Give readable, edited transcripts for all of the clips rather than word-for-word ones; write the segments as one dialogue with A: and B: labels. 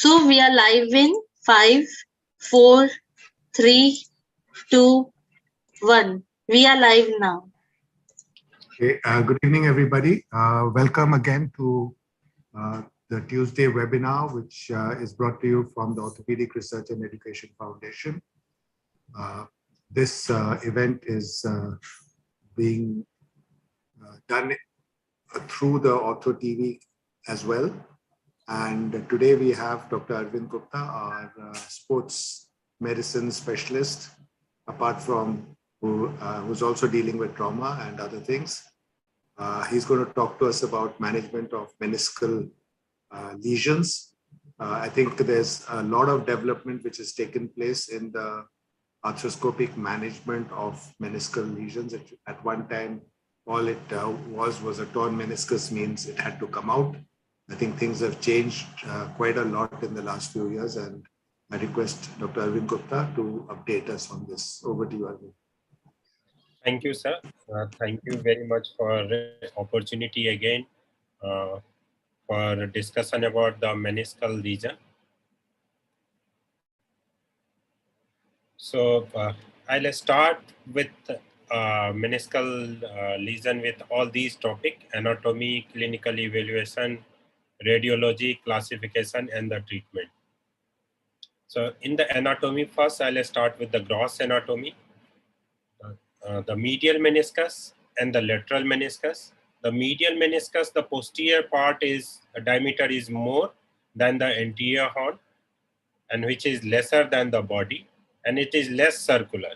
A: So we are live in 5, 4, 3, 2, 1. We are live now.
B: Okay, good evening, everybody. Welcome again to the Tuesday webinar, which is brought to you from the Orthopaedic Research and Education Foundation. This event is being done through the OrthoTV as well. And today we have Dr. Arvind Gupta, our sports medicine specialist, apart from who's also dealing with trauma and other things. He's going to talk to us about management of meniscal lesions. I think there's a lot of development which has taken place in the arthroscopic management of meniscal lesions. At one time, all it was a torn meniscus, means it had to come out. I think things have changed quite a lot in the last few years, and I request Dr. Arvind Gupta to update us on this. Over to you, Arvind.
C: Thank you, sir. Thank you very much for the opportunity again for discussion about the meniscal lesion. So I'll start with meniscal lesion with all these topics: anatomy, clinical evaluation, radiology, classification, and the treatment. So in the anatomy, first I'll start with the gross anatomy. The medial meniscus and the lateral meniscus. The medial meniscus, the posterior part diameter is more than the anterior horn, and which is lesser than the body, and it is less circular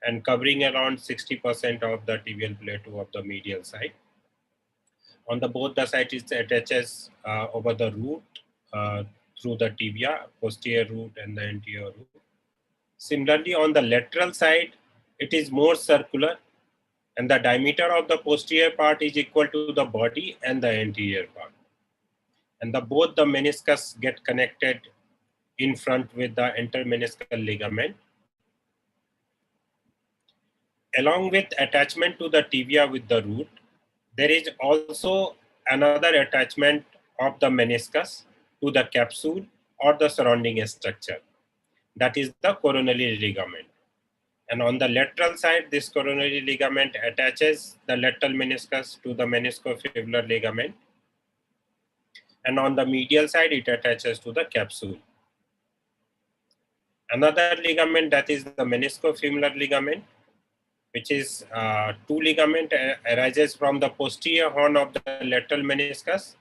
C: and covering around 60% of the tibial plateau of the medial side. On the both the sides, it attaches over the root through the tibia, posterior root and the anterior root. Similarly, on the lateral side, it is more circular, and the diameter of the posterior part is equal to the body and the anterior part. And both the meniscus get connected in front with the intermeniscal ligament. Along with attachment to the tibia with the root, there is also another attachment of the meniscus to the capsule or the surrounding structure. That is the coronary ligament. And on the lateral side, this coronary ligament attaches the lateral meniscus to the meniscofemoral ligament. And on the medial side, it attaches to the capsule. Another ligament, that is the meniscofemoral ligament, which is two ligament arises from the posterior horn of the lateral meniscus.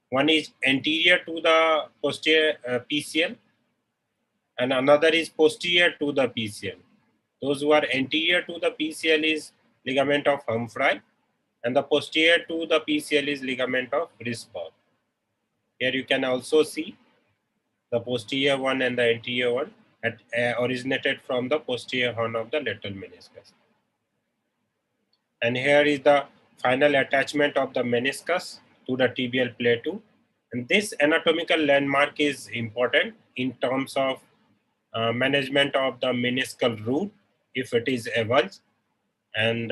C: One is anterior to the posterior PCL, and another is posterior to the PCL. Those who are anterior to the PCL is ligament of Humphrey, and the posterior to the PCL is ligament of Risberg. Here you can also see the posterior one and the anterior one originated from the posterior horn of the lateral meniscus. And here is the final attachment of the meniscus to the tibial plateau. And this anatomical landmark is important in terms of management of the meniscal root if it is avulsed. And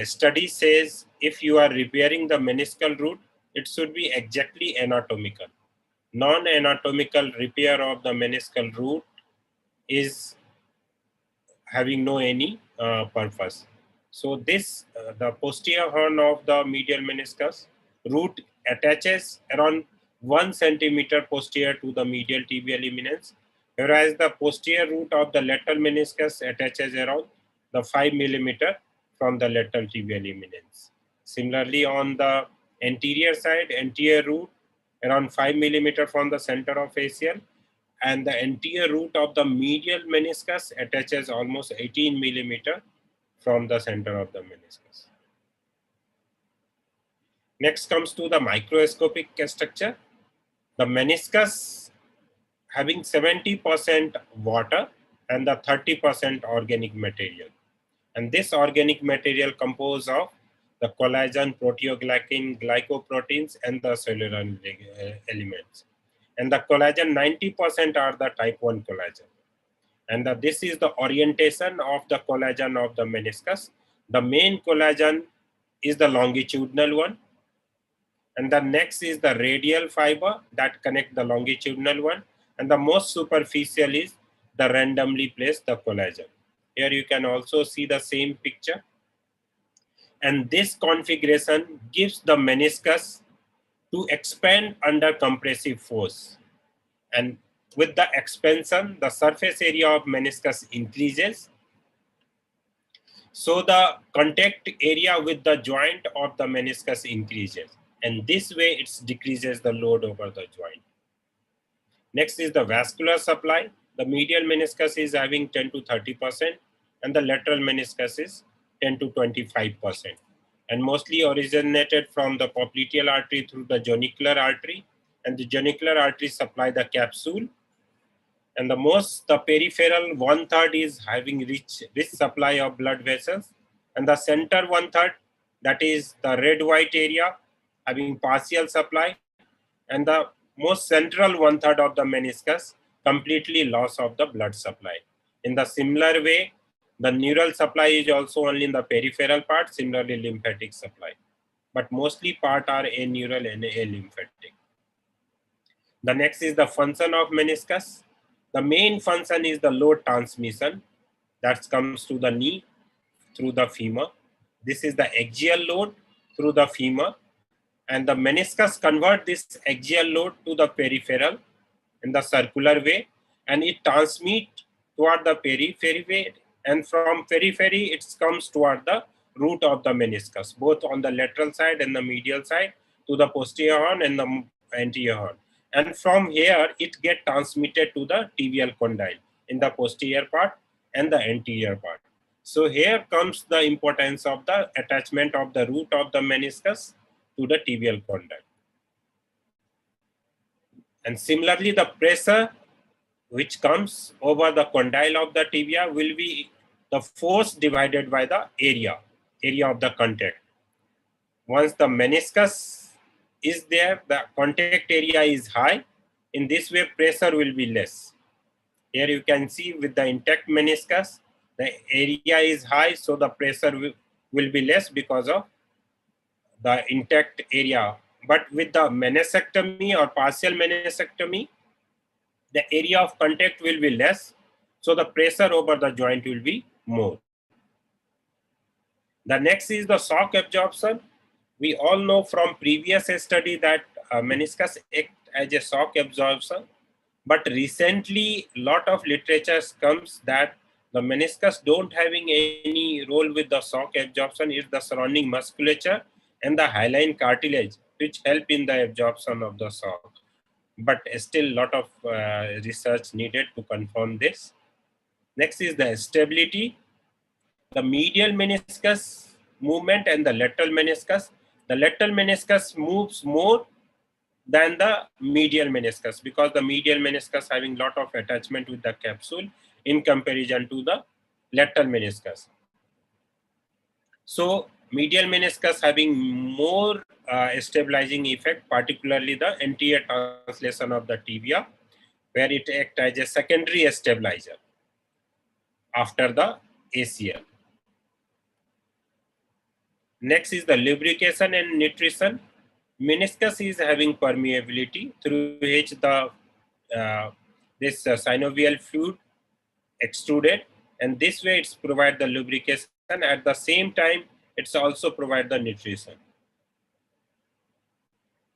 C: study says if you are repairing the meniscal root, it should be exactly anatomical. Non-anatomical repair of the meniscal root is having no any purpose. So this, the posterior horn of the medial meniscus root attaches around 1 centimeter posterior to the medial tibial eminence, whereas the posterior root of the lateral meniscus attaches around the 5 millimeter from the lateral tibial eminence. Similarly, on the anterior side, anterior root around 5 millimeter from the center of ACL, and the anterior root of the medial meniscus attaches almost 18 millimeter from the center of the meniscus. Next comes to the microscopic structure. The meniscus having 70% water and the 30% organic material. And this organic material composed of the collagen, proteoglycan, glycoproteins, and the cellular elements. And the collagen, 90% are the type 1 collagen. And this is the orientation of the collagen of the meniscus. The main collagen is the longitudinal one, And the next is the radial fiber that connect the longitudinal one. And the most superficial is the randomly placed the collagen. Here you can also see the same picture. And this configuration gives the meniscus to expand under compressive force. And with the expansion, the surface area of meniscus increases. So the contact area with the joint of the meniscus increases. And this way it decreases the load over the joint. Next is the vascular supply. The medial meniscus is having 10 to 30%, and the lateral meniscus is 10 to 25%. And mostly originated from the popliteal artery through the genicular artery, and the genicular artery supply the capsule. And the peripheral 1/3 is having rich supply of blood vessels, and the center 1/3, that is the red-white area, having partial supply, and the most central 1/3 of the meniscus completely loss of the blood supply. In the similar way, the neural supply is also only in the peripheral part, similarly lymphatic supply. But mostly part are aneural and alymphatic. The next is the function of meniscus. The main function is the load transmission that comes to the knee through the femur. This is the axial load through the femur, and the meniscus convert this axial load to the peripheral in the circular way, and it transmits toward the periphery, and from periphery it comes toward the root of the meniscus, both on the lateral side and the medial side, to the posterior horn and the anterior horn. And from here, it gets transmitted to the tibial condyle in the posterior part and the anterior part. So here comes the importance of the attachment of the root of the meniscus to the tibial condyle. And similarly, the pressure which comes over the condyle of the tibia will be the force divided by the area of the contact. Once the meniscus is there, the contact area is high. In this way, pressure will be less. Here you can see with the intact meniscus, the area is high, so the pressure will be less because of the intact area. But with the meniscectomy or partial meniscectomy, the area of contact will be less, so the pressure over the joint will be more. The next is the shock absorption. We all know from previous study that meniscus acts as a shock absorption, but recently lot of literature comes that the meniscus don't having any role with the shock absorption. It's the surrounding musculature and the hyaline cartilage which help in the absorption of the shock. But still lot of research needed to confirm this. Next is the stability. The medial meniscus movement and the lateral meniscus. The lateral meniscus moves more than the medial meniscus because the medial meniscus having lot of attachment with the capsule in comparison to the lateral meniscus. So medial meniscus having more stabilizing effect, particularly the anterior translation of the tibia, where it acts as a secondary stabilizer after the ACL. Next is the lubrication and nutrition. Meniscus is having permeability through which the this synovial fluid extruded, and this way it's provide the lubrication. At the same time, it's also provide the nutrition.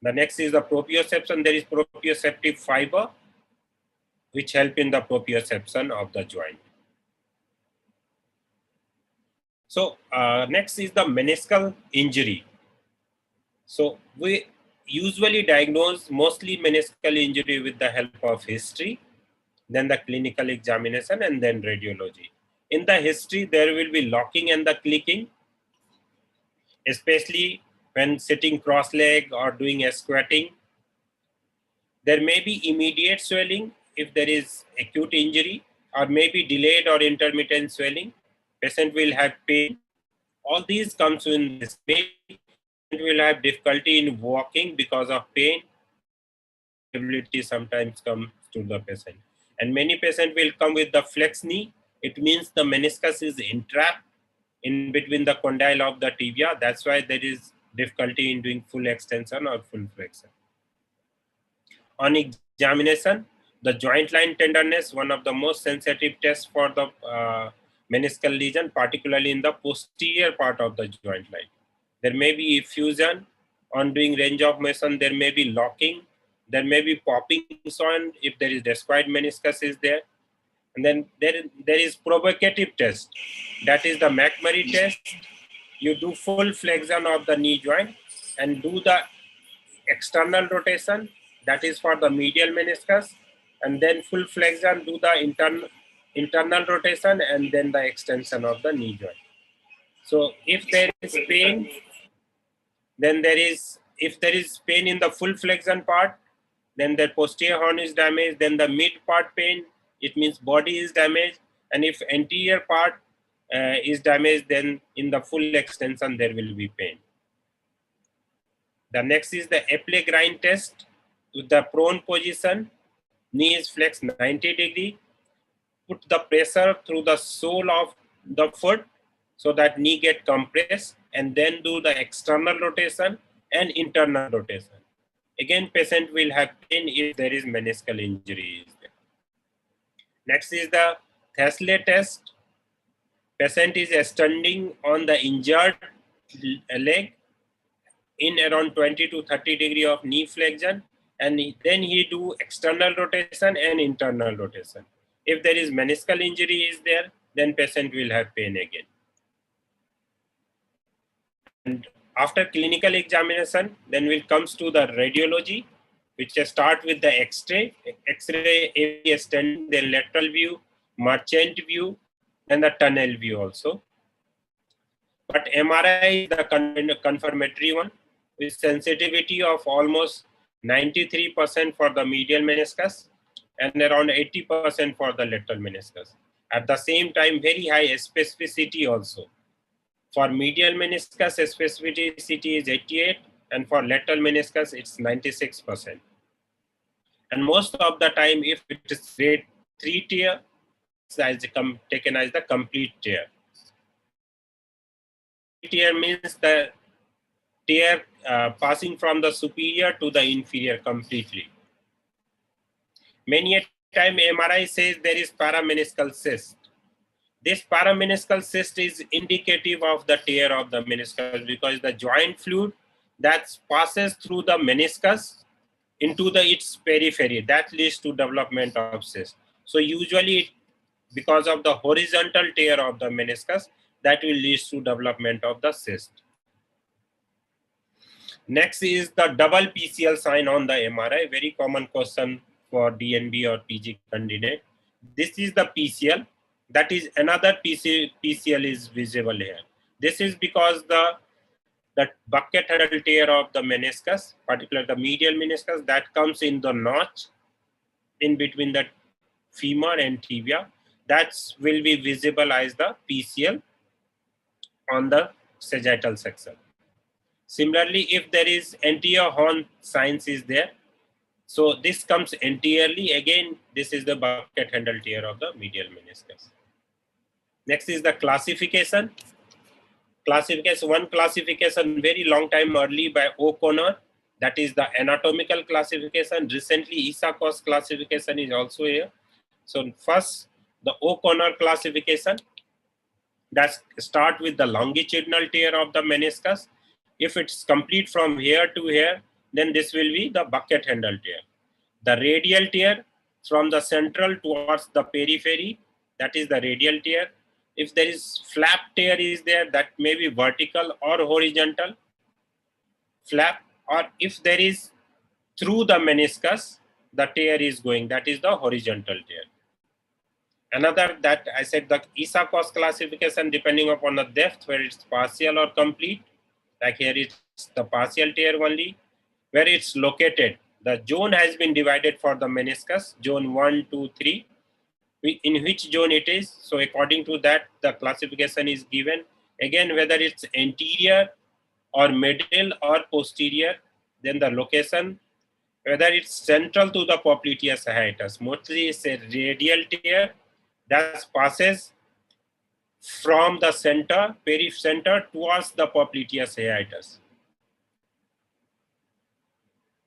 C: The next is the proprioception. There is proprioceptive fiber which help in the proprioception of the joint. So next is the meniscal injury. So we usually diagnose mostly meniscal injury with the help of history, then the clinical examination, and then radiology. In the history, there will be locking and the clicking, especially when sitting cross-leg or doing a squatting. There may be immediate swelling if there is acute injury, or maybe delayed or intermittent swelling. Patient will have pain. All these comes in this. Maybe will have difficulty in walking because of pain. Ability sometimes comes to the patient, and many patients will come with the flex knee. It means the meniscus is entrapped in between the condyle of the tibia. That's why there is difficulty in doing full extension or full flexion. On examination, the joint line tenderness, one of the most sensitive tests for the meniscal lesion, particularly in the posterior part of the joint line. There may be effusion on doing range of motion, there may be locking, there may be popping sound if there is discoid meniscus is there. And then there is provocative test, that is the McMurray test. You do full flexion of the knee joint and do the external rotation, that is for the medial meniscus, and then full flexion, do the internal rotation, and then the extension of the knee joint. So if there is pain, then if there is pain in the full flexion part, then the posterior horn is damaged, then the mid part pain, it means body is damaged, and if anterior part is damaged, then in the full extension there will be pain. The next is the Epley grind test. With the prone position, knee is flexed 90 degree. Put the pressure through the sole of the foot so that knee get compressed, and then do the external rotation and internal rotation. Again, patient will have pain if there is meniscal injury. Next is the Thessaly test. Patient is standing on the injured leg in around 20 to 30 degree of knee flexion, and then he do external rotation and internal rotation. If there is meniscal injury is there, then patient will have pain again. And after clinical examination, then will comes to the radiology, which start with the X-ray. X-ray AV standing, then lateral view, merchant view, and the tunnel view also. But MRI is the confirmatory one, with sensitivity of almost 93% for the medial meniscus and around 80% for the lateral meniscus. At the same time, very high specificity also. For medial meniscus, specificity is 88, and for lateral meniscus, it's 96%. And most of the time, if it is grade 3 tear, it's taken as the complete tear. Tear means the tear passing from the superior to the inferior completely. Many a time MRI says there is parameniscal cyst. This parameniscal cyst is indicative of the tear of the meniscus, because the joint fluid that passes through the meniscus into its periphery, that leads to development of cyst. So usually because of the horizontal tear of the meniscus, that will lead to development of the cyst. Next is the double PCL sign on the MRI, very common question for DNB or PG candidate. This is the PCL, that is another PCL is visible here. This is because the bucket handle tear of the meniscus, particularly the medial meniscus, that comes in the notch in between the femur and tibia, that will be visible as the PCL on the sagittal section. Similarly, if there is anterior horn signs is there, so this comes anteriorly, again, this is the bucket handle tear of the medial meniscus. Next is the classification. One classification very long time early by O'Connor, that is the anatomical classification. Recently, Issaquah's classification is also here. So first, the O'Connor classification, that start with the longitudinal tear of the meniscus. If it's complete from here to here, then this will be the bucket handle tear. The radial tear from the central towards the periphery, that is the radial tear. If there is flap tear is there, that may be vertical or horizontal flap, or if there is through the meniscus, the tear is going, that is the horizontal tear. Another, that I said the Issaquah's classification, depending upon the depth, where it's partial or complete. Like here it's the partial tear only. Where it's located, the zone has been divided for the meniscus, zone 1, 2, 3. In which zone it is, so according to that, the classification is given. Again, whether it's anterior or middle or posterior, then the location, whether it's central to the popliteus hiatus. Mostly it's a radial tear that passes from the center, periphery center towards the popliteus hiatus.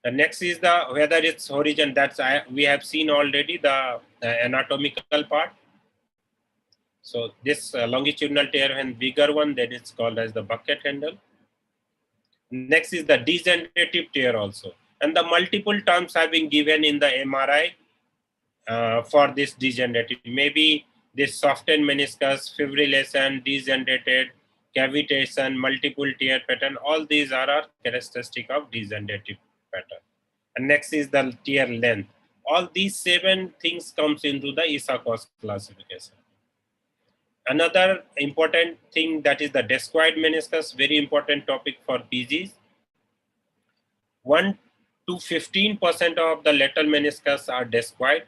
C: The next is the whether it's horizontal. We have seen already the anatomical part. So this longitudinal tear and bigger one, then it's called as the bucket handle. Next is the degenerative tear also, and the multiple terms have been given in the MRI for this degenerative. Maybe this softened meniscus, fibrillation, degenerated, cavitation, multiple tear pattern. All these are characteristic of degenerative pattern. And next is the tear length. All these 7 things comes into the ISACOS classification. Another important thing, that is the discoid meniscus, very important topic for PGs. 1 to 15% of the lateral meniscus are discoid,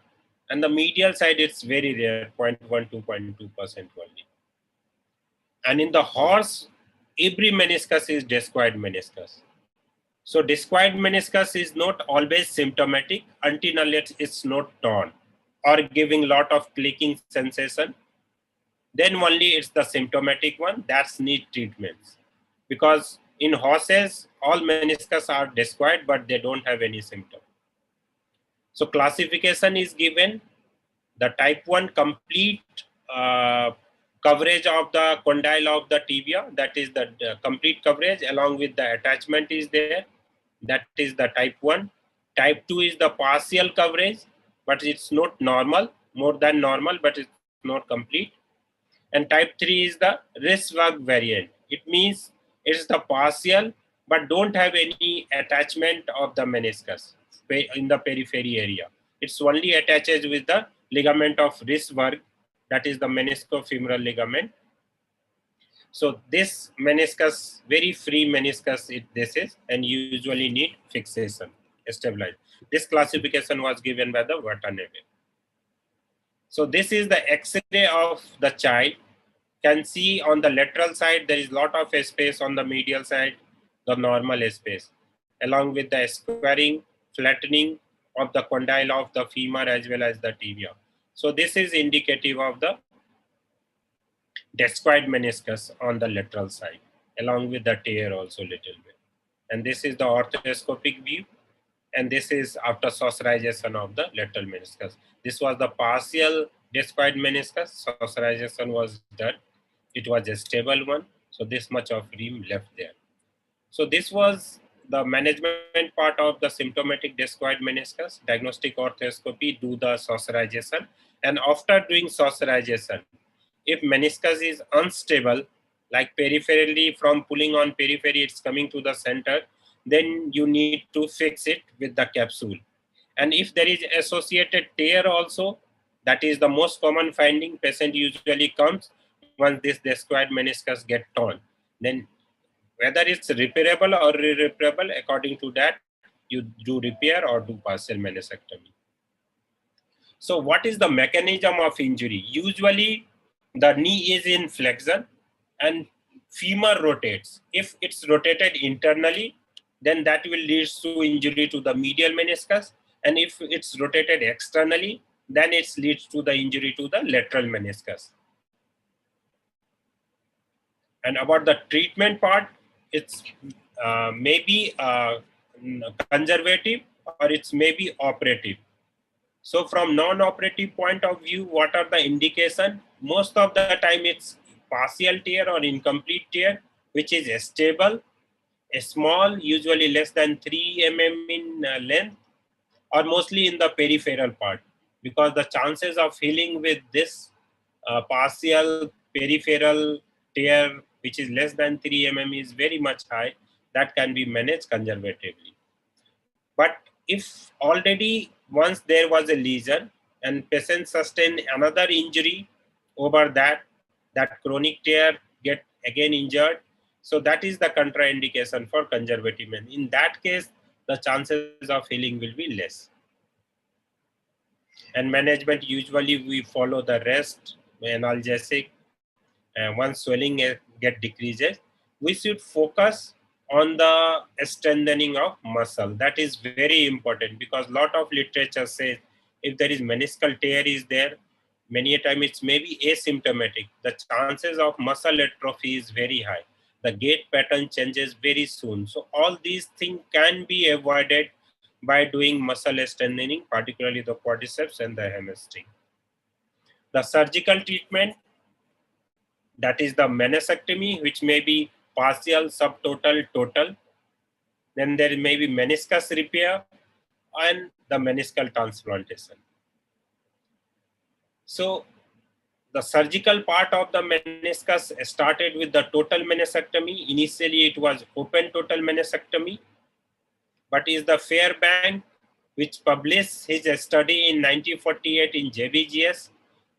C: and the medial side it's very rare, 0.1 to 0.2% only. And in the horse, every meniscus is discoid meniscus. So discoid meniscus is not always symptomatic until it's not torn or giving lot of clicking sensation. Then only it's the symptomatic one that's need treatments. Because in horses, all meniscus are discoid, but they don't have any symptom. So classification is given. The type 1 complete coverage of the condyle of the tibia, that is the complete coverage along with the attachment is there. That is the type 1. Type 2 is the partial coverage, but it's not normal, more than normal, but it's not complete. And type 3 is the Risswag variant. It means it's the partial, but don't have any attachment of the meniscus in the periphery area. It's only attaches with the ligament of Risswag, that is the meniscofemoral ligament. So this meniscus, very free meniscus this is, and usually need fixation, stabilize. This classification was given by the Bhadani. So this is the X-ray of the child. Can see on the lateral side, there is lot of space, on the medial side, the normal space, along with the squaring, flattening of the condyle of the femur as well as the tibia. So this is indicative of the discoid meniscus on the lateral side, along with the tear also little bit. And this is the orthoscopic view. And this is after saucerization of the lateral meniscus. This was the partial discoid meniscus. Saucerization was done. It was a stable one. So this much of rim left there. So this was the management part of the symptomatic discoid meniscus. Diagnostic orthoscopy, do the saucerization. And after doing saucerization, if meniscus is unstable, like peripherally from pulling on periphery, it's coming to the center, then you need to fix it with the capsule. And if there is associated tear also, that is the most common finding. Patient usually comes once this discoid meniscus get torn. Then whether it's repairable or irreparable, according to that, you do repair or do partial meniscectomy. So what is the mechanism of injury? Usually the knee is in flexion and femur rotates. If it's rotated internally, then that will lead to injury to the medial meniscus. And if it's rotated externally, then it leads to the injury to the lateral meniscus. And about the treatment part, it's maybe conservative or it's maybe operative. So from non-operative point of view, what are the indication? Most of the time it's partial tear or incomplete tear, which is stable, small, usually less than 3 mm in length, or mostly in the peripheral part, because the chances of healing with this partial peripheral tear, which is less than 3 mm, is very much high. That can be managed conservatively. But if already once there was a lesion and patient sustained another injury over that chronic tear get again injured, so that is the contraindication for conservative management. In that case, the chances of healing will be less. And management, usually we follow the rest, analgesic, and once swelling get decreases, we should focus on the strengthening of muscle. That is very important, because lot of literature says if there is meniscal tear is there, many a time it's maybe asymptomatic. The chances of muscle atrophy is very high. The gait pattern changes very soon. So all these things can be avoided by doing muscle strengthening, particularly the quadriceps and the hamstring. The surgical treatment, that is the meniscectomy, which may be partial, subtotal, total. Then there may be meniscus repair and the meniscal transplantation. So the surgical part of the meniscus started with the total meniscectomy. Initially, it was open total meniscectomy, but is the Fairbank, which published his study in 1948 in JBGS,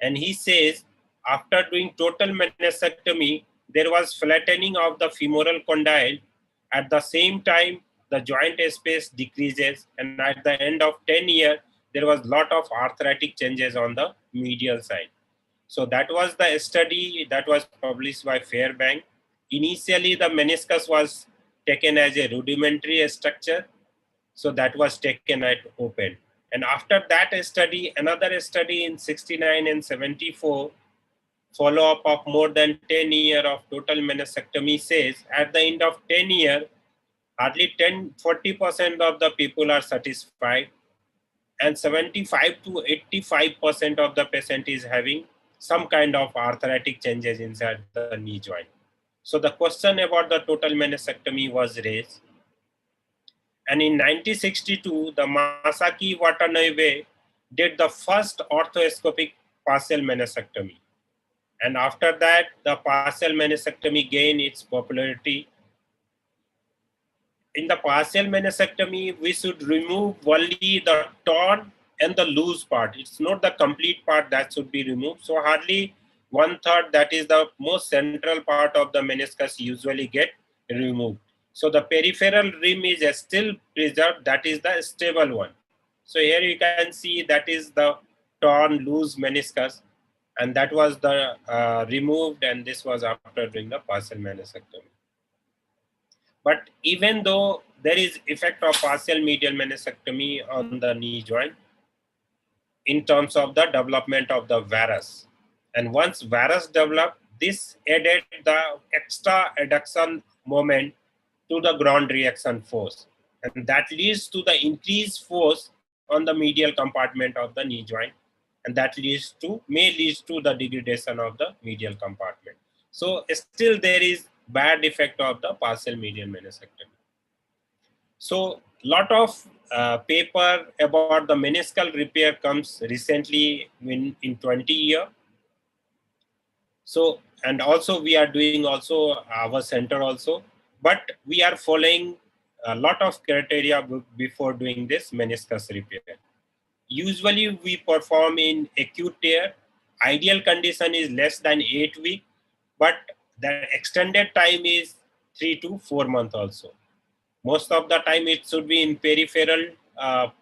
C: and he says after doing total meniscectomy, there was flattening of the femoral condyle. At the same time, the joint space decreases, and at the end of 10 years, there was lot of arthritic changes on the medial side. So that was the study that was published by Fairbank. Initially, the meniscus was taken as a rudimentary structure. So that was taken at open. And after that study, another study in 69 and 74, follow-up of more than 10 years of total meniscectomy says at the end of 10 years, hardly 40% of the people are satisfied, and 75 to 85% of the patient is having some kind of arthritic changes inside the knee joint. So the question about the total meniscectomy was raised. And in 1962, the Masaki Watanabe did the first orthoscopic partial meniscectomy. And after that, the partial meniscectomy gained its popularity. In the partial meniscectomy, we should remove only the torn and the loose part. It's not the complete part that should be removed. So hardly 1/3, that is the most central part of the meniscus, usually get removed. So the peripheral rim is still preserved, that is the stable one. So here you can see that is the torn loose meniscus, and that was the removed, and this was after doing the partial meniscectomy. But even though there is effect of partial medial meniscectomy on the knee joint in terms of the development of the varus, and once varus developed, this added the extra adduction moment to the ground reaction force, and that leads to the increased force on the medial compartment of the knee joint, and that may lead to the degradation of the medial compartment. So still there is bad effect of the partial medial meniscectomy. So lot of paper about the meniscal repair comes recently in 20 years. So, and also we are doing also our center also, but we are following a lot of criteria before doing this meniscus repair. Usually we perform in acute tear. Ideal condition is less than 8 weeks, but the extended time is 3 to 4 months also. Most of the time it should be in peripheral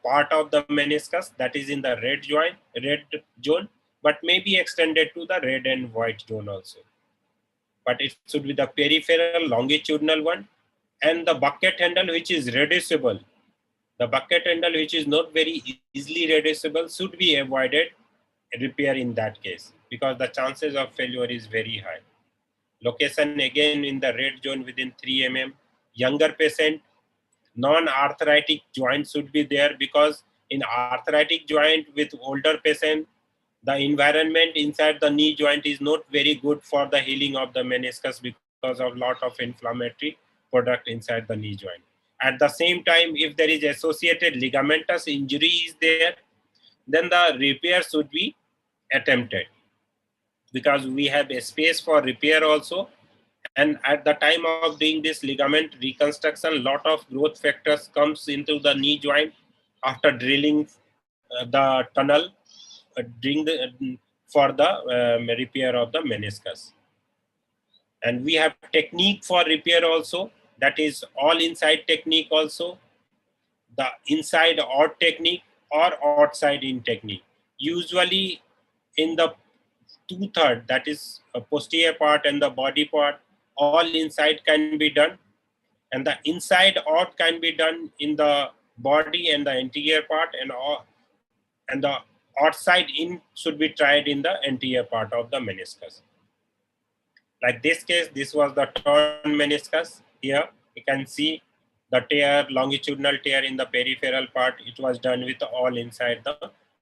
C: part of the meniscus, that is in the red zone, but may be extended to the red and white zone also. But it should be the peripheral longitudinal one, and the bucket handle which is reducible. The bucket handle which is not very easily reducible should be avoided repair in that case, because the chances of failure is very high. Location again in the red zone within 3 mm. Younger patient, non-arthritic joint should be there, because in arthritic joint with older patient, the environment inside the knee joint is not very good for the healing of the meniscus because of lot of inflammatory product inside the knee joint. At the same time, if there is associated ligamentous injury is there, then the repair should be attempted, because we have a space for repair also. And at the time of doing this ligament reconstruction, lot of growth factors comes into the knee joint after drilling the tunnel for the repair of the meniscus. And we have technique for repair also, that is all inside technique also, the inside out technique or outside in technique. Usually in the 2/3, that is a posterior part and the body part, all inside can be done, and the inside out can be done in the body and the anterior part, and the outside in should be tried in the anterior part of the meniscus. Like this case, this was the torn meniscus. Here you can see the tear, longitudinal tear in the peripheral part, it was done with all inside the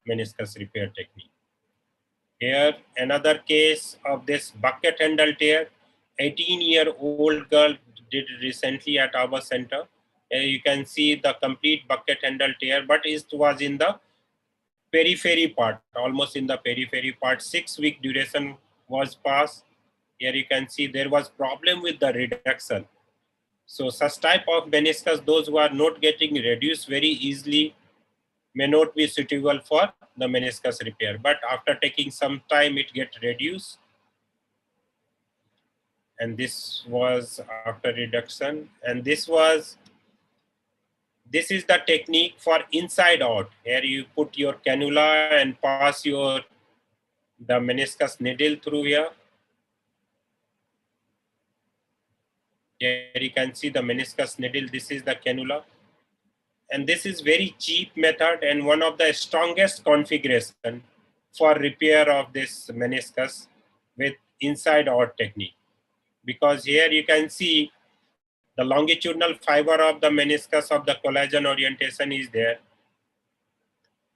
C: meniscus repair technique. Here, another case of this bucket handle tear. 18-year-old girl did recently at our center. You can see the complete bucket handle tear, but it was in the periphery part, almost in the periphery part. 6-week duration was passed. Here you can see there was problem with the reduction. So such type of meniscus, those who are not getting reduced very easily, may not be suitable for the meniscus repair. But after taking some time, it gets reduced. And this was after reduction. And this is the technique for inside out. Here you put your cannula and pass the meniscus needle through here. Here you can see the meniscus needle. This is the cannula. And this is very cheap method and one of the strongest configuration for repair of this meniscus with inside out technique. Because here you can see the longitudinal fiber of the meniscus of the collagen orientation is there.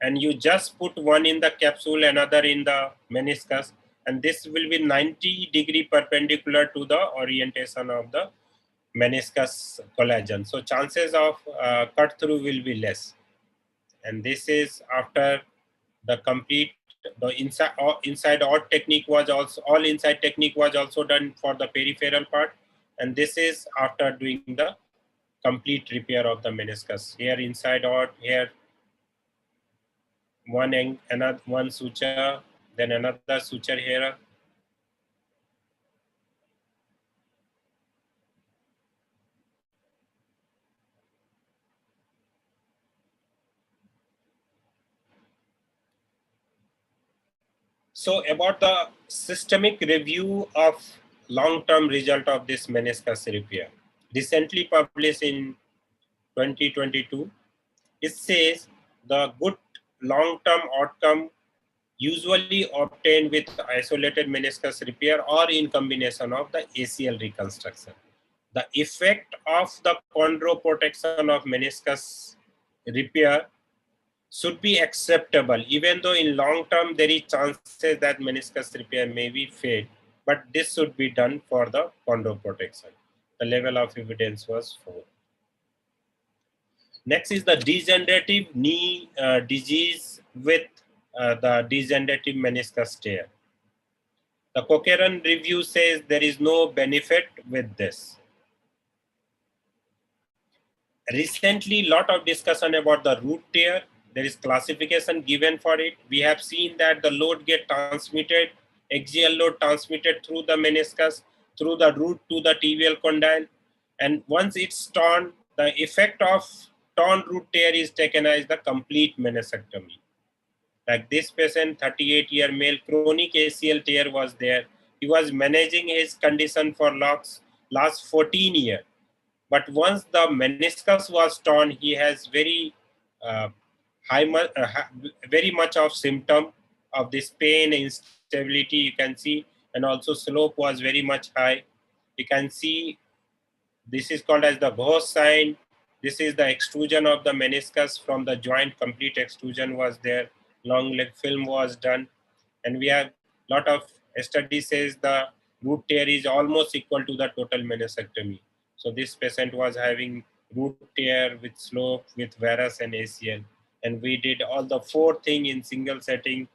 C: And you just put one in the capsule, another in the meniscus, and this will be 90-degree perpendicular to the orientation of the meniscus collagen. So chances of cut through will be less. And this is after the complete, the inside out technique was also, all inside technique was also done for the peripheral part. And this is after doing the complete repair of the meniscus. Here inside out, here one suture, then another suture here. So about the systemic review of long-term result of this meniscus repair, recently published in 2022, it says the good long-term outcome usually obtained with isolated meniscus repair or in combination of the ACL reconstruction. The effect of the chondroprotection of meniscus repair should be acceptable, even though in long term there is chances that meniscus repair may be failed, but this should be done for the chondroprotection. The level of evidence was 4. Next is the degenerative knee disease with the degenerative meniscus tear. The Cochrane review says there is no benefit with this. Recently, lot of discussion about the root tear. There is classification given for it. We have seen that the load get transmitted, axial load transmitted through the meniscus, through the root to the tibial condyle. And once it's torn, the effect of torn root tear is taken as the complete meniscectomy. Like this patient, 38-year male, chronic ACL tear was there. He was managing his condition for last 14 years. But once the meniscus was torn, he has very very much of symptom of this pain, instability you can see, and also slope was very much high. You can see this is called as the ghost sign. This is the extrusion of the meniscus from the joint. Complete extrusion was there. Long leg film was done, and we have lot of studies says the root tear is almost equal to the total meniscectomy. So this patient was having root tear with slope, with varus and ACL. And we did all the 4 things in single setting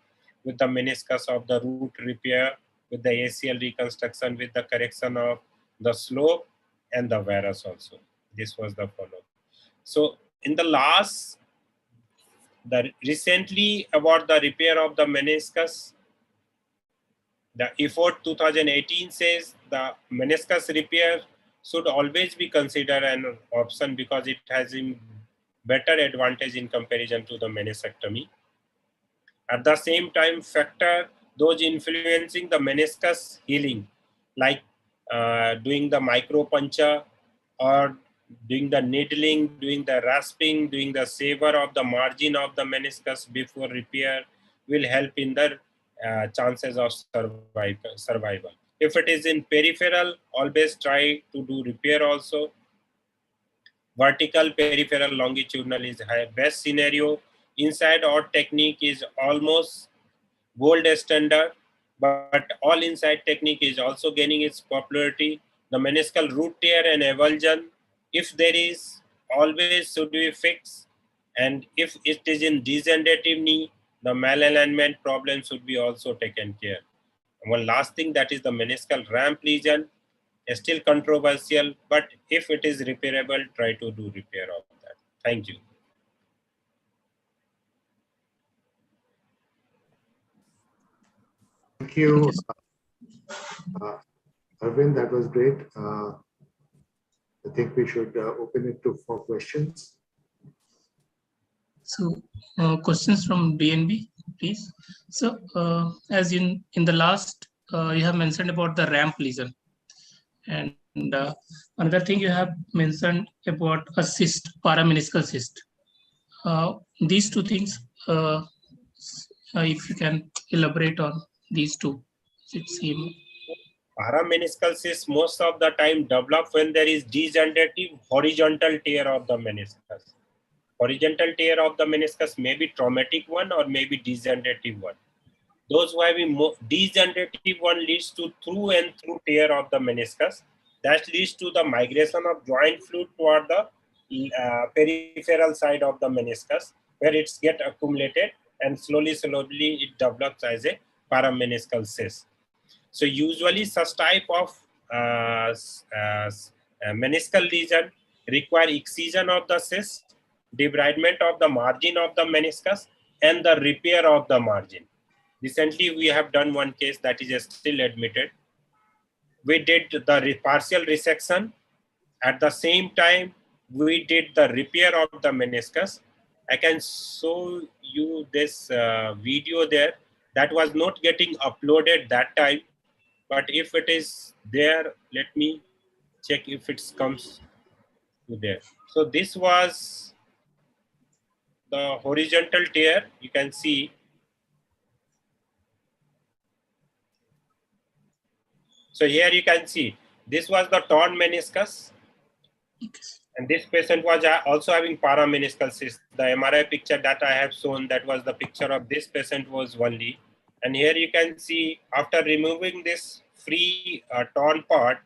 C: with the meniscus of the root repair, with the ACL reconstruction, with the correction of the slope and the varus also. This was the follow-up. So in the recently about the repair of the meniscus, the effort 2018 says the meniscus repair should always be considered an option because it has a better advantage in comparison to the meniscectomy. At the same time, factor those influencing the meniscus healing, like doing the micropuncture or doing the needling, doing the rasping, doing the saver of the margin of the meniscus before repair will help in the chances of survival. If it is in peripheral, always try to do repair also. vertical, peripheral, longitudinal is high. Best scenario, inside out technique is almost gold standard, but all inside technique is also gaining its popularity. The meniscal root tear and avulsion, if there is, always should be fixed. And if it is in degenerative knee, the malalignment problem should be also taken care. And one last thing, that is the meniscal ramp lesion, is still controversial, but if it is repairable, try to do repair of that. Thank you.
B: Thank you, Arvind. That was great. I think we should open it for questions.
D: So, questions from DNB, please. So, as in the last, you have mentioned about the ramp lesion, and another thing you have mentioned about a cyst, parameniscal cyst. These two things, if you can elaborate on these two, it seems.
C: Parameniscal cysts most of the time develop when there is degenerative horizontal tear of the meniscus. Horizontal tear of the meniscus may be traumatic one or maybe degenerative one. Those who have degenerative one leads to through and through tear of the meniscus. That leads to the migration of joint fluid toward the peripheral side of the meniscus, where it's get accumulated and slowly it develops as a parameniscal cyst. So usually such type of meniscal lesion require excision of the cyst, debridement of the margin of the meniscus, and the repair of the margin. Recently, we have done one case that is still admitted. We did the partial resection. At the same time, we did the repair of the meniscus. I can show you this video there. That was not getting uploaded that time. But if it is there, let me check if it comes to there. So this was the horizontal tear. You can see. So here you can see, this was the torn meniscus. And this patient was also having parameniscal cyst. The MRI picture that I have shown, that was the picture of this patient was only. And here you can see, after removing this free torn part,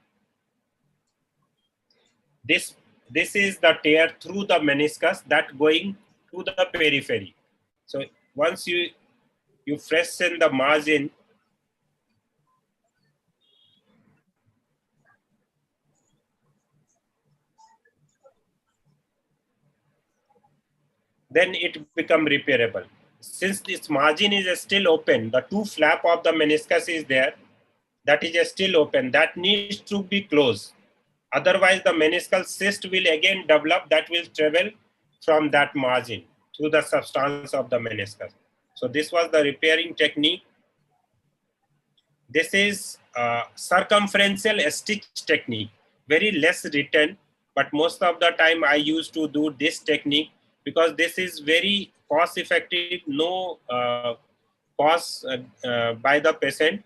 C: this is the tear through the meniscus that going to the periphery. So once you freshen the margin, then it become repairable. Since this margin is still open, the two flap of the meniscus is there, that is still open, that needs to be closed. Otherwise, the meniscal cyst will again develop, that will travel from that margin through the substance of the meniscus. So this was the repairing technique. This is circumferential stitch technique, very less written, but most of the time I used to do this technique because this is very cost effective, no cost by the patient.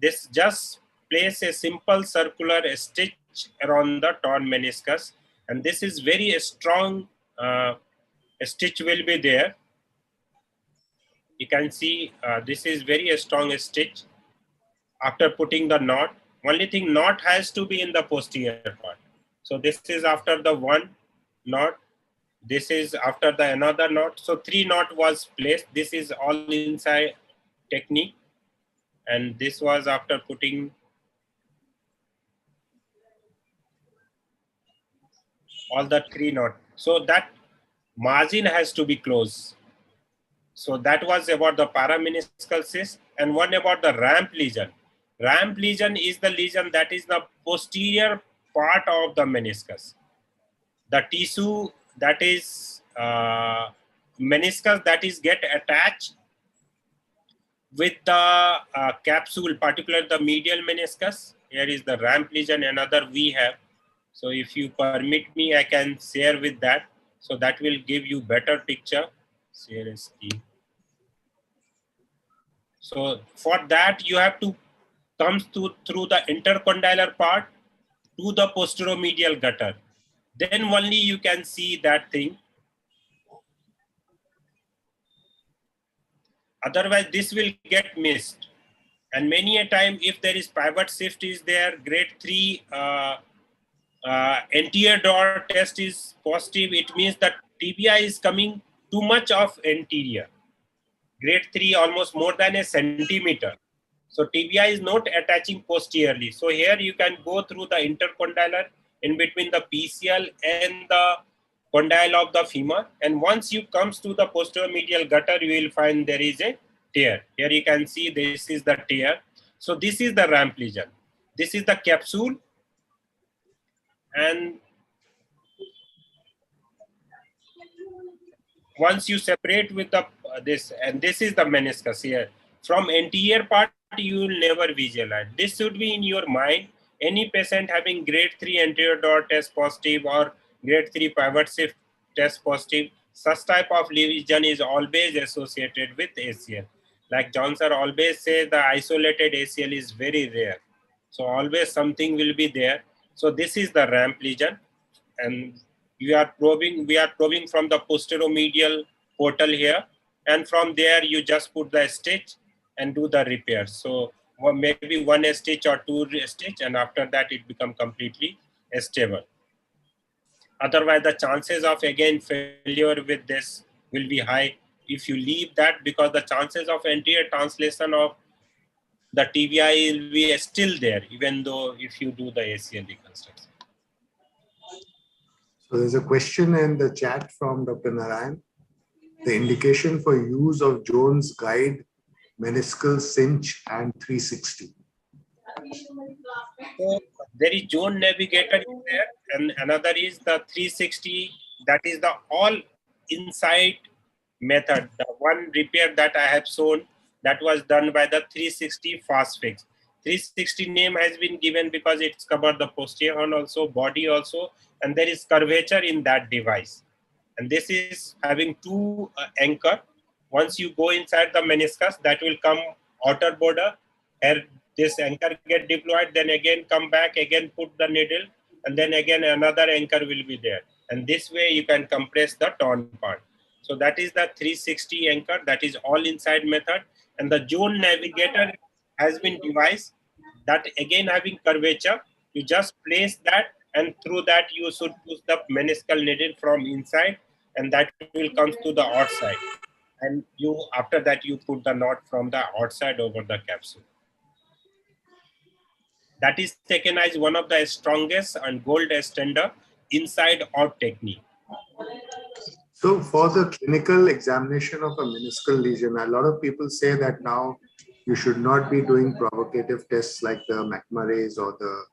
C: This just place a simple circular stitch around the torn meniscus, and this is very strong stitch will be there. You can see this is very strong stitch. After putting the knot, only thing, knot has to be in the posterior part. So this is after the one knot, this is after the another knot. So 3 knot was placed. This is all inside technique, and this was after putting all the 3 knot. So that margin has to be closed. So that was about the parameniscal cyst. And one about the ramp lesion. Ramp lesion is the lesion that is the posterior part of the meniscus. The tissue that is meniscus that is get attached with the capsule, particularly the medial meniscus. Here is the ramp lesion, another we have. So if you permit me, I can share with that. So that will give you better picture. Share a screen. So for that, you have to come through the intercondylar part to the posteromedial gutter. then only you can see that thing. Otherwise, this will get missed. And many a time, if there is pivot shift is there, grade 3 anterior door test is positive, it means that tibia is coming too much of anterior. Grade 3 almost more than a centimeter. So tibia is not attaching posteriorly. So here you can go through the intercondylar in between the PCL and the condyle of the femur. And once you comes to the posterior medial gutter, you will find there is a tear. Here you can see this is the tear. So this is the ramp lesion. This is the capsule. And once you separate with the this, and this is the meniscus here. From anterior part, you will never visualize. This should be in your mind. Any patient having grade 3 anterior door test positive or grade 3 pivot shift test positive, such type of lesion is always associated with ACL. Like John sir always say, the isolated ACL is very rare. So always something will be there. So this is the ramp lesion, and we are probing from the posteromedial portal here, and from there you just put the stitch and do the repair. So maybe 1 stitch or 2 stitch, and after that it become completely stable. Otherwise, the chances of again failure with this will be high if you leave that, because the chances of anterior translation of the tibia will be still there, even though if you do the ACL reconstruction.
B: So there's a question in the chat from Dr. Narayan. The indication for use of Jones guide, meniscal cinch, and 360.
C: So there is Jones navigator in there, and another is the 360. That is the all inside method. The one repair that I have shown, that was done by the 360 fast fix. 360 name has been given because it's covered the posterior horn also, body also, and there is curvature in that device. And this is having 2 anchor. Once you go inside the meniscus, that will come outer border, and this anchor get deployed, then again come back, again put the needle, and then again another anchor will be there. And this way you can compress the torn part. So that is the 360 anchor, that is all inside method. And the Jones navigator has been devised that again having curvature. You just place that, and through that you should push the meniscal needle from inside, and that will come to the outside. And you, after that, you put the knot from the outside over the capsule. That is taken as one of the strongest and gold standard inside out technique.
B: So for the clinical examination of a meniscal lesion, a lot of people say that now you should not be doing provocative tests like the McMurray's or the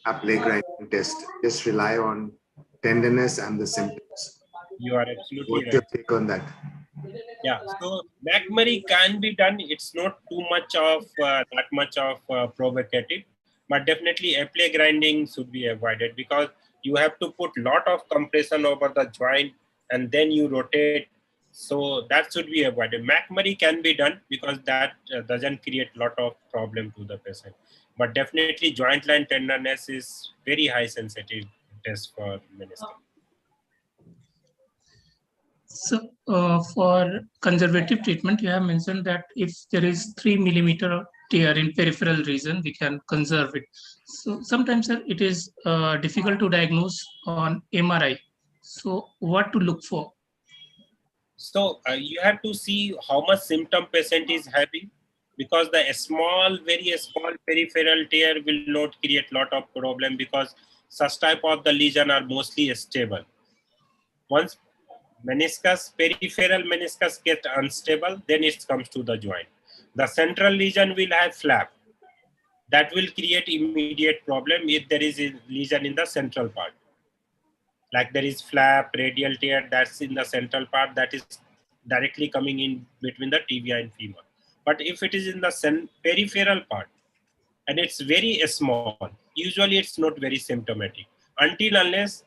B: Apley grinding test. Just rely on tenderness and the symptoms.
C: You are absolutely
B: What's
C: right.
B: your take on that?
C: Yeah, so McMurray can be done. It's not too much of that much of provocative, but definitely Apley grinding should be avoided, because you have to put lot of compression over the joint and then you rotate. So that should be avoided. McMurray can be done because that doesn't create lot of problem to the patient. But definitely joint line tenderness is very high sensitive test for meniscus.
D: So for conservative treatment, you have mentioned that if there is 3 millimeter tear in peripheral region, we can conserve it. So sometimes it is difficult to diagnose on MRI. So what to look for?
C: So you have to see how much symptom patient is having, because the small, very small peripheral tear will not create lot of problem, because such type of the lesion are mostly stable. Once peripheral meniscus get unstable, then it comes to the joint. The central lesion will have flap. That will create immediate problem if there is a lesion in the central part. Like there is flap, radial tear, that's in the central part, that is directly coming in between the tibia and femur. But if it is in the peripheral part and it's very small, usually it's not very symptomatic until unless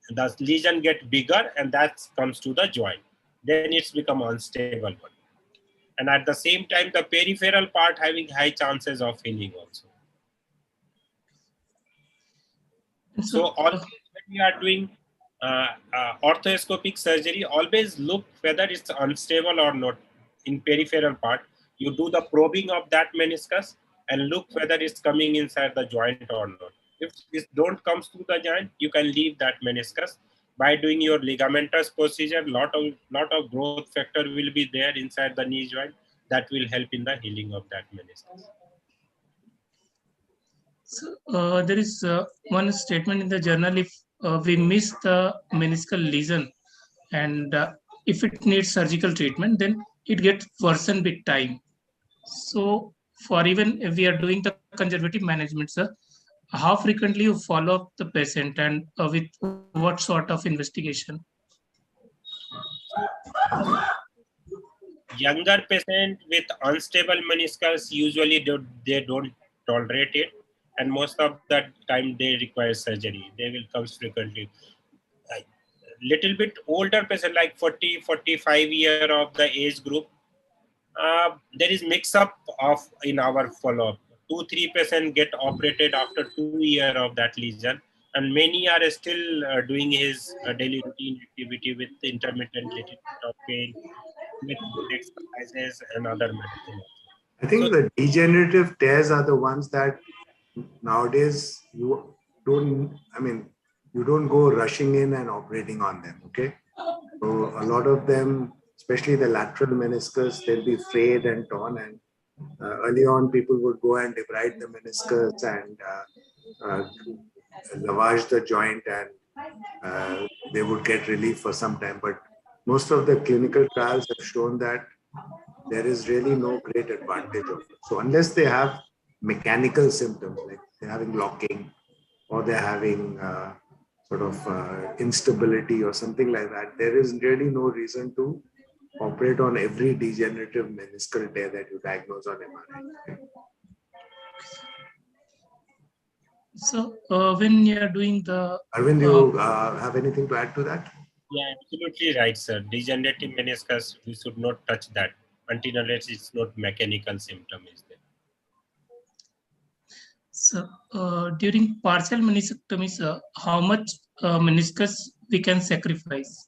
C: the lesion get bigger and that comes to the joint. Then it's become unstable one. And at the same time, the peripheral part having high chances of healing also. So always when we are doing Orthoscopic surgery, always look whether it's unstable or not in peripheral part. You do the probing of that meniscus and look whether it's coming inside the joint or not. If it don't comes to the joint, you can leave that meniscus. By doing your ligamentous procedure, lot of growth factor will be there inside the knee joint that will help in the healing of that meniscus.
D: So there is one statement in the journal: if we miss the meniscal lesion and if it needs surgical treatment, then it gets worsened with time. So for even if we are doing the conservative management, sir, how frequently you follow up the patient and with what sort of investigation?
C: Younger patient with unstable meniscus usually they don't tolerate it, and most of the time they require surgery. They will come frequently. Little bit older patient like 40, 45 year of the age group, there is mix up of in our follow-up. 2-3% get operated after 2 years of that lesion, and many are still doing his daily routine activity with intermittent little bit of pain, with good exercises and other medicine.
B: I think
C: So
B: the degenerative tears are the ones that nowadays you don't go rushing in and operating on them. Okay. So a lot of them, especially the lateral meniscus, they'll be frayed and torn. And early on, people would go and debride the meniscus and lavage the joint, and they would get relief for some time. But most of the clinical trials have shown that there is really no great advantage of it. So unless they have mechanical symptoms, like they're having locking or they're having instability or something like that, there is really no reason to operate on every degenerative meniscal tear that you diagnose on MRI.
D: So when you are doing the
B: Arvind, you have anything to add to that?
C: yeah, absolutely right, sir. Degenerative meniscus, we should not touch that until unless it's not mechanical symptom is there.
D: So during partial meniscectomy, sir, how much meniscus we can sacrifice?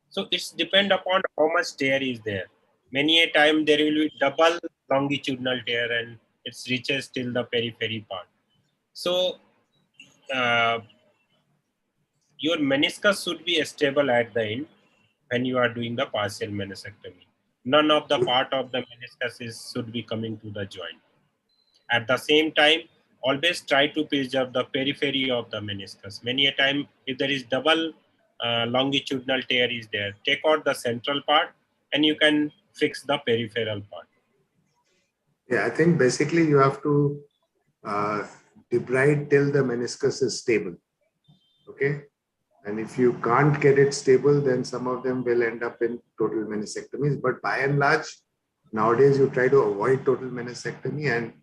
C: So it's depend upon how much tear is there. Many a time there will be double longitudinal tear and it reaches till the periphery part. So your meniscus should be stable at the end when you are doing the partial meniscectomy. None of the part of the meniscus should be coming to the joint. At the same time, always try to preserve the periphery of the meniscus. Many a time, if there is double longitudinal tear is there, take out the central part and you can fix the peripheral part.
B: Yeah, I think basically you have to debride till the meniscus is stable. Okay. And if you can't get it stable, then some of them will end up in total meniscectomies. But by and large, nowadays you try to avoid total meniscectomy and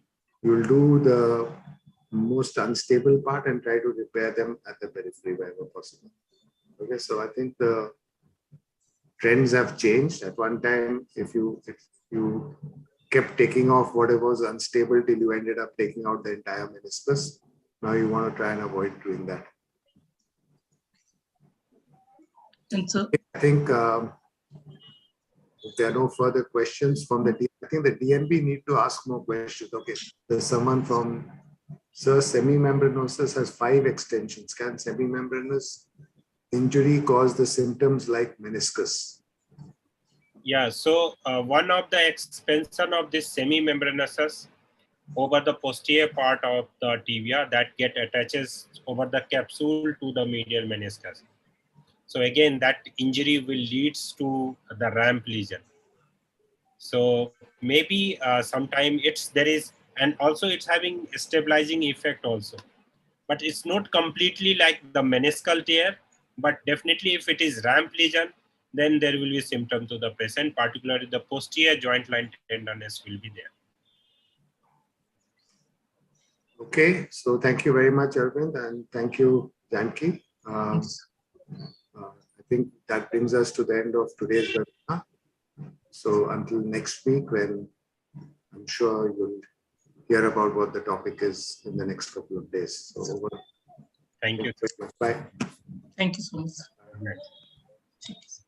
B: you'll do the most unstable part and try to repair them at the periphery wherever possible. Okay, so I think the trends have changed. At one time, if you kept taking off whatever was unstable till you ended up taking out the entire meniscus, now you want to try and avoid doing that.
D: And so
B: I think if there are no further questions from the I think the DNB need to ask more questions. Okay, there's someone from Sir, semimembranosus has 5 extensions. Can semimembranous injury cause the symptoms like meniscus?
C: Yeah, so one of the expansion of this semimembranosus over the posterior part of the tibia that get attaches over the capsule to the medial meniscus. So again, that injury will leads to the ramp lesion. So maybe sometime there is, and also it's having a stabilizing effect also. But it's not completely like the meniscal tear, but definitely if it is ramp lesion, then there will be symptoms to the patient, particularly the posterior joint line tenderness will be there.
B: Okay, so thank you very much, Arvind, and thank you, Janki. I think that brings us to the end of today's webinar. So until next week, when I'm sure you'll hear about what the topic is in the next couple of days. So over.
C: Thank you.
B: Bye.
D: Thank you so much.
C: Right.
D: Thank you.